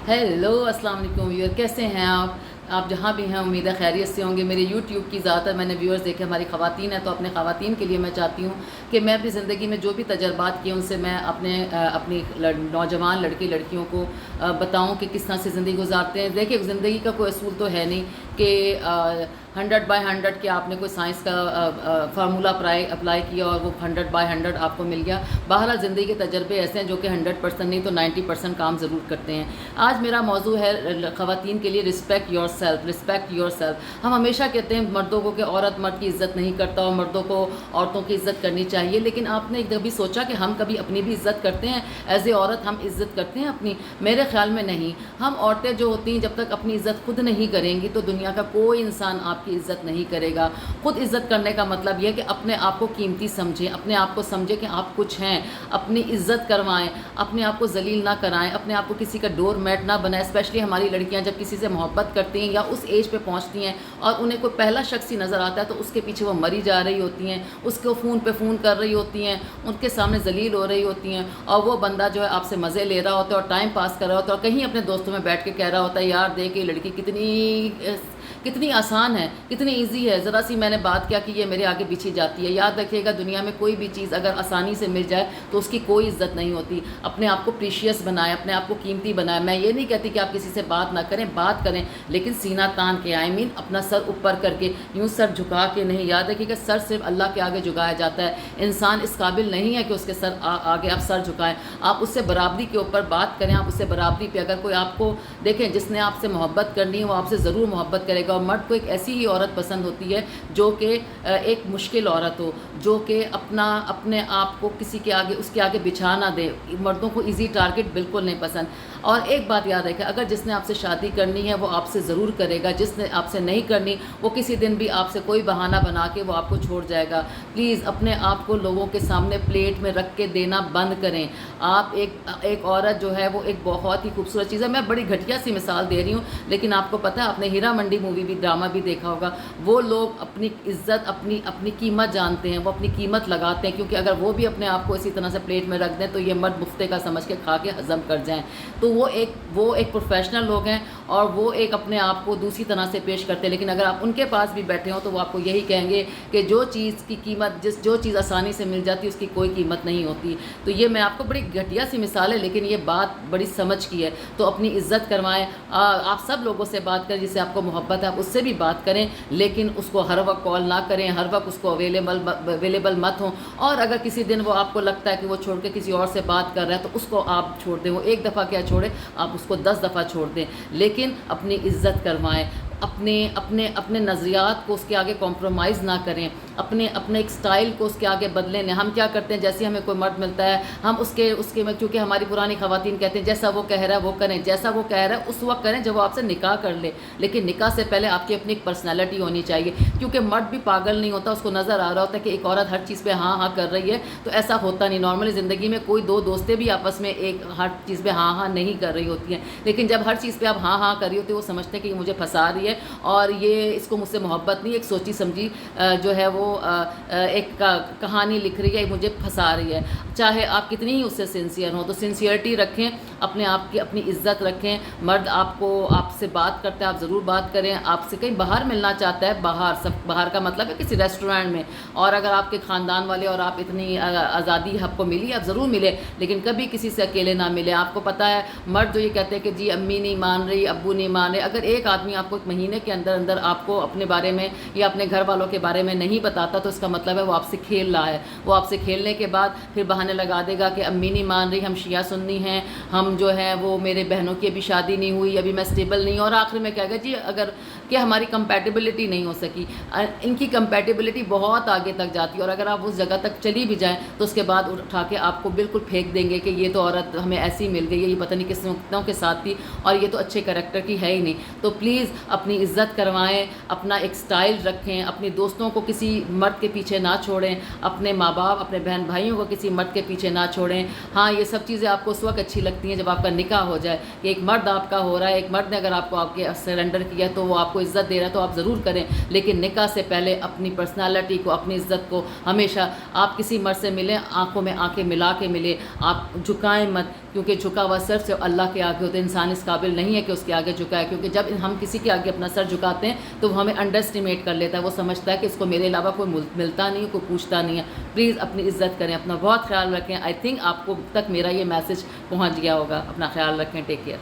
Hello السلام علیکم ویور، کیسے ہیں آپ جہاں بھی ہیں امید ہے خیریت سے ہوں گے۔ میرے یوٹیوب کی زیادہ تر میں نے ویورز دیکھے ہماری خواتین ہیں، تو اپنے خواتین کے لیے میں چاہتی ہوں کہ میں اپنی زندگی میں جو بھی تجربات کیے ان سے میں اپنی نوجوان لڑکیوں کو بتاؤں کہ کس طرح سے زندگی گزارتے ہیں۔ دیکھیں، زندگی کا کوئی اصول تو ہے نہیں کہ 100/100 کہ آپ نے کوئی سائنس کا فارمولہ اپلائی کیا اور وہ 100/100 آپ کو مل گیا۔ بہرحال زندگی کے تجربے ایسے ہیں جو کہ 100% نہیں تو 90% کام ضرور کرتے ہیں۔ آج میرا موضوع ہے خواتین کے لیے رسپیکٹ یور سیلف۔ ہم ہمیشہ کہتے ہیں مردوں کو کہ عورت مرد کی عزت نہیں کرتا اور مردوں کو عورتوں کی عزت کرنی چاہیے، لیکن آپ نے کبھی سوچا کہ ہم کبھی اپنی بھی عزت کرتے ہیں؟ ایز اے عورت ہم عزت کرتے ہیں اپنی؟ میرے خیال میں نہیں۔ ہم عورتیں جو ہوتی ہیں جب تک اپنی عزت خود نہیں کریں گی تو دنیا کا کوئی انسان آپ کی عزت نہیں کرے گا۔ خود عزت کرنے کا مطلب یہ ہے کہ اپنے آپ کو قیمتی سمجھیں، اپنے آپ کو سمجھیں کہ آپ کچھ ہیں، اپنی عزت کروائیں، اپنے آپ کو ذلیل نہ کرائیں، اپنے آپ کو کسی کا ڈور میٹ نہ بنائیں۔ اسپیشلی ہماری لڑکیاں جب کسی سے محبت کرتی ہیں یا اس ایج پہ پہنچتی ہیں اور انہیں کوئی پہلا شخص ہی نظر آتا ہے تو اس کے پیچھے وہ مری جا رہی ہوتی ہیں، اس کو فون پہ فون کر رہی ہوتی ہیں، ان کے سامنے ذلیل ہو رہی ہوتی ہیں، اور وہ بندہ جو ہے آپ سے مزے لے رہا ہوتا ہے اور ٹائم پاس کر رہا ہوتا ہے اور کہیں اپنے دوستوں میں بیٹھ کے کہہ رہا ہوتا ہے یار دیکھ یہ لڑکی کتنی آسان ہے، کتنی ایزی ہے، ذرا سی میں نے بات کیا کہ یہ میرے آگے پیچھے جاتی ہے۔ یاد رکھیے گا، دنیا میں کوئی بھی چیز اگر آسانی سے مل جائے تو اس کی کوئی عزت نہیں ہوتی۔ اپنے آپ کو پریشیس بنائیں، اپنے آپ کو قیمتی بنائیں۔ میں یہ نہیں کہتی کہ آپ کسی سے بات نہ کریں، بات کریں، لیکن سینہ تان کے اپنا سر اوپر کر کے، یوں سر جھکا کے نہیں۔ یاد رکھیے کہ سر صرف اللہ کے آگے جھکایا جاتا ہے، انسان اس قابل نہیں ہے کہ اس کے سر آگے آپ سر جھکائیں۔ آپ اس سے برابری کے اوپر بات کریں، آپ اس سے برابری پہ اگر کوئی آپ کو دیکھیں جس نے آپ سے محبت کرنی ہے وہ آپ سے ضرور محبت کرے گا۔ اور مرد کو ایک ایسی ہی عورت پسند ہوتی ہے جو کہ ایک مشکل عورت ہو، جو کہ اپنے آپ کو کسی کے آگے اس کے آگے بچھا نہ دے۔ مردوں کو ایزی ٹارگٹ بالکل نہیں پسند۔ اور ایک بات یاد رکھیں، اگر جس نے آپ سے شادی کرنی ہے وہ آپ سے ضرور کرے گا، جس نے آپ سے نہیں کرنی وہ کسی دن بھی آپ سے کوئی بہانہ بنا کے وہ آپ کو چھوڑ جائے گا۔ پلیز اپنے آپ کو لوگوں کے سامنے پلیٹ میں رکھ کے دینا بند کریں۔ آپ ایک عورت جو ہے وہ ایک بہت ہی خوبصورت چیز ہے۔ میں بڑی گھٹیا سی مثال دے رہی ہوں، لیکن آپ کو پتہ ہے، آپ نے ہیرا منڈی مووی بھی ڈرامہ بھی دیکھا ہوگا، وہ لوگ اپنی عزت اپنی قیمت جانتے ہیں، وہ اپنی قیمت لگاتے ہیں، کیونکہ اگر وہ بھی اپنے آپ کو اسی طرح سے پلیٹ میں رکھ دیں تو یہ مرد مفتے کا سمجھ کے کھا کے ہضم کر جائیں۔ تو وہ ایک پروفیشنل لوگ ہیں اور وہ ایک اپنے آپ کو دوسری طرح سے پیش کرتے ہیں، لیکن اگر آپ ان کے پاس بھی بیٹھے ہوں تو وہ آپ کو یہی کہیں گے کہ جو چیز کی قیمت جو چیز آسانی سے مل جاتی ہے اس کی کوئی قیمت نہیں ہوتی۔ تو یہ میں آپ کو بڑی گھٹیا سی مثال ہے، لیکن یہ بات بڑی سمجھ کی ہے۔ تو اپنی عزت کروائیں، آپ سب لوگوں سے بات کریں، جس سے آپ کو محبت ہے آپ اس سے بھی بات کریں، لیکن اس کو ہر وقت کال نہ کریں، ہر وقت اس کو اویلیبل مت ہوں۔ اور اگر کسی دن وہ آپ کو لگتا ہے کہ وہ چھوڑ کے کسی اور سے بات کر رہا ہے تو اس کو آپ چھوڑ دیں۔ وہ ایک دفعہ کیا چھوڑے، آپ اس کو 10 دفعہ چھوڑ دیں، لیکن اپنی عزت کروائیں۔ اپنے نظریات کو اس کے آگے کمپرومائز نہ کریں، اپنے ایک سٹائل کو اس کے آگے بدلیں نہیں۔ ہم کیا کرتے ہیں، جیسے ہمیں کوئی مرد ملتا ہے ہم اس کے میں، کیونکہ ہماری پرانی خواتین کہتے ہیں جیسا وہ کہہ رہا ہے وہ کریں، جیسا وہ کہہ رہا ہے اس وقت کریں جب وہ آپ سے نکاح کر لے، لیکن نکاح سے پہلے آپ کی اپنی ایک پرسنالٹی ہونی چاہیے، کیونکہ مرد بھی پاگل نہیں ہوتا، اس کو نظر آ رہا ہوتا ہے کہ ایک عورت ہر چیز پہ ہاں ہاں کر رہی ہے، تو ایسا ہوتا نہیں۔ نارملی زندگی میں کوئی دو دوستیں بھی آپس میں ہر چیز پہ ہاں ہاں نہیں کر رہی ہوتی ہیں، لیکن جب ہر چیز پہ آپ ہاں ہاں کر رہی ہوتی ہے وہ سمجھتے ہیں کہ یہ مجھے پھنسا رہی ہے اور یہ اس کو مجھ سے محبت نہیں، ایک سوچی سمجھی جو ہے وہ ایک کہانی لکھ رہی ہے، مجھے پھنسا رہی ہے۔ چاہے آپ کتنی ہی اس سے سنسیئر ہوں تو سنسیئرٹی رکھیں، اپنے آپ کی اپنی عزت رکھیں۔ مرد آپ سے بات کرتا ہے آپ ضرور بات کریں، آپ سے کہیں باہر ملنا چاہتا ہے باہر کا مطلب ہے کسی ریسٹورینٹ میں، اور اگر آپ کے خاندان والے اور آپ اتنی آزادی آپ کو ملی آپ ضرور ملے، لیکن کبھی کسی سے اکیلے نہ ملے۔ آپ کو پتہ ہے مرد جو یہ کہتے ہیں کہ جی امی نہیں مان رہی، ابو نہیں مان رہے، اگر ایک آدمی آپ کو ایک مہینے کے اندر آپ کو اپنے بارے میں یا اپنے گھر والوں کے بارے میں نہیں بتاتا تو اس کا مطلب ہے وہ آپ سے کھیل رہا ہے۔ وہ آپ سے کھیلنے کے بعد پھر بہانے لگا دے گا کہ امی نہیں مان رہی، ہم شیعہ سنی ہیں، ہم جو ہے وہ میرے بہنوں کی ابھی شادی نہیں ہوئی، ابھی میں اسٹیبل نہیں ہوں، اور آخر میں کہے گا جی اگر کہ ہماری کمپیٹیبلٹی نہیں ہو سکی۔ ان کی کمپیٹیبلٹی بہت آگے تک جاتی ہے، اور اگر آپ اس جگہ تک چلی بھی جائیں تو اس کے بعد اٹھا کے آپ کو بالکل پھینک دیں گے کہ یہ تو عورت ہمیں ایسی مل گئی ہے، یہ پتہ نہیں کتنوں کے ساتھ تھی اور یہ تو اچھے کریکٹر کی ہے ہی نہیں۔ تو پلیز اپنی عزت کروائیں، اپنا ایک سٹائل رکھیں، اپنے دوستوں کو کسی مرد کے پیچھے نہ چھوڑیں، اپنے ماں باپ اپنے بہن بھائیوں کو کسی مرد کے پیچھے نہ چھوڑیں۔ ہاں یہ سب چیزیں آپ کو اس وقت اچھی لگتی ہیں جب آپ کا نکاح ہو جائے، کہ ایک مرد آپ کا ہو رہا ہے، ایک مرد نے اگر آپ کو آپ کے سرنڈر کیا ہے تو وہ آپ کو عزت دے رہا ہے تو آپ ضرور کریں، لیکن نکاح سے پہلے اپنی پرسنالٹی کو، اپنی عزت کو ہمیشہ آپ کسی مرد سے ملیں آنکھوں میں آنکھیں ملا کے ملیں، آپ جھکائیں مت، کیونکہ جھکا ہوا سر سے اللہ کے آگے ہوتا ہے. انسان اس قابل نہیں ہے کہ اس کے آگے جھکائے, کیونکہ جب ہم کسی کے آگے اپنا سر جھکاتے ہیں تو وہ ہمیں انڈر اسٹیمیٹ کر لیتا ہے, وہ سمجھتا ہے کہ اس کو میرے علاوہ کوئی ملتا نہیں, کوئی پوچھتا نہیں ہے. پلیز اپنی عزت کریں, اپنا بہت خیال رکھیں. آئی تھنک آپ کو تک میرا یہ میسج پہنچ گیا ہوگا. اپنا خیال رکھیں. Take care.